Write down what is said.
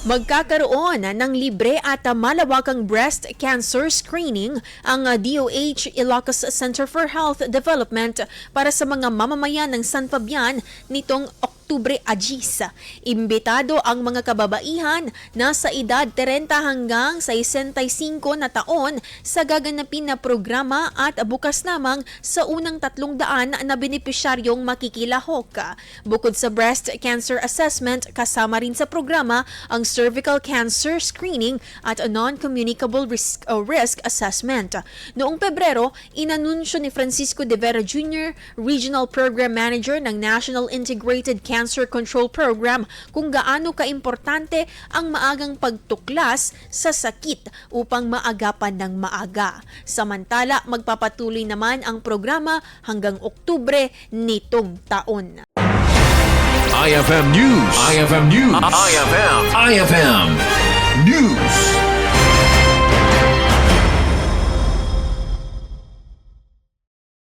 Magkakaroon ng libre at malawakang breast cancer screening ang DOH Ilocos Center for Health Development para sa mga mamamayan ng San Fabian nitong Oktubre Agis. Imbitado ang mga kababaihan na sa edad 30 hanggang 65 na taon sa gaganapin na programa at bukas lamang sa unang 300 na benepisyaryong makikilahok. Bukod sa breast cancer assessment, kasama rin sa programa ang cervical cancer screening at non-communicable risk assessment. Noong Pebrero, inanunsyo ni Francisco de Vera Jr., Regional Program Manager ng National Integrated Cancer Control Program, kung gaano kaimportante ang maagang pagtuklas sa sakit upang maagapan ng maaga. Samantala, magpapatuloy naman ang programa hanggang Oktubre nitong taon. IFM News. IFM News. IFM.